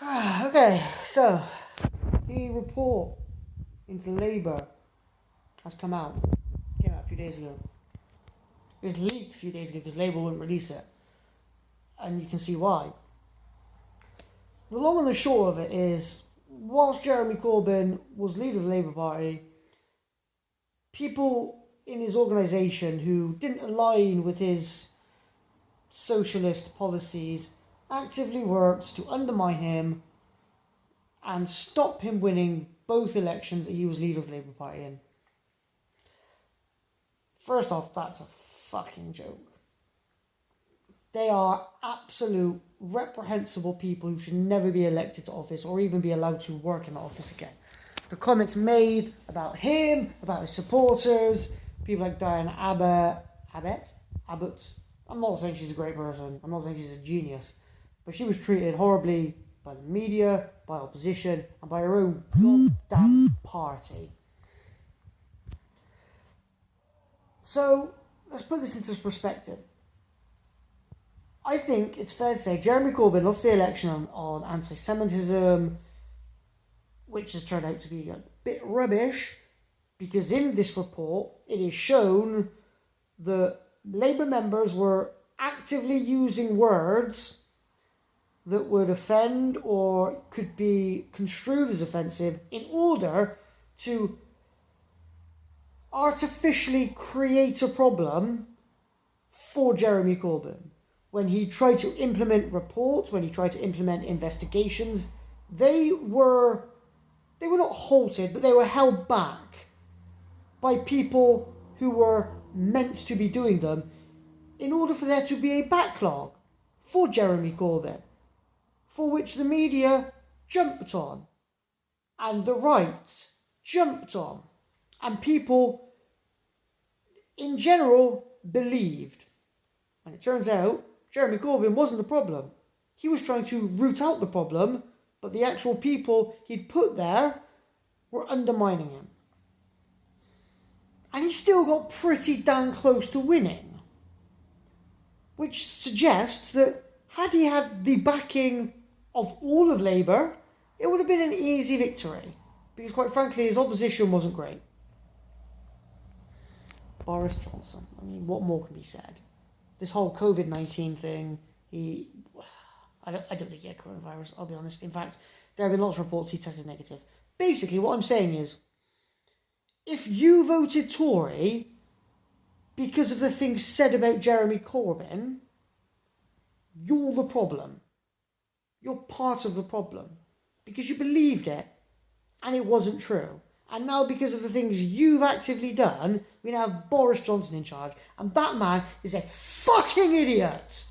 Okay, so the report into Labour has come out. Came out a few days ago. It was leaked a few days ago because Labour wouldn't release it. And you can see why. The long and the short of it is, whilst Jeremy Corbyn was leader of the Labour Party, people in his organisation who didn't align with his socialist policies actively worked to undermine him and stop him winning both elections that he was leader of the Labour Party in. First off, that's a fucking joke. They are absolute reprehensible people who should never be elected to office or even be allowed to work in the office again. The comments made about him, about his supporters, people like Diane Abbott. I'm not saying she's a great person. I'm not saying she's a genius. But she was treated horribly by the media, by opposition, and by her own goddamn party. So, let's put this into perspective. I think it's fair to say Jeremy Corbyn lost the election on anti-Semitism, which has turned out to be a bit rubbish, because in this report it is shown that Labour members were actively using words that would offend or could be construed as offensive in order to artificially create a problem for Jeremy Corbyn. When he tried to implement reports, when he tried to implement investigations, they were not halted, but they were held back by people who were meant to be doing them in order for there to be a backlog for Jeremy Corbyn, for which the media jumped on and the right jumped on and people in general believed. And it turns out Jeremy Corbyn wasn't the problem. He was trying to root out the problem, but the actual people he'd put there were undermining him. And he still got pretty damn close to winning, which suggests that had he had the backing of all of Labour, it would have been an easy victory, because quite frankly his opposition wasn't great. Boris Johnson, I mean, what more can be said? This whole COVID-19 thing, I don't think he had coronavirus, I'll be honest. In fact, there have been lots of reports he tested negative. Basically, what I'm saying is, if you voted Tory because of the things said about Jeremy Corbyn, you're the problem. You're part of the problem. Because you believed it, and it wasn't true. And now, because of the things you've actively done, we now have Boris Johnson in charge. And that man is a fucking idiot.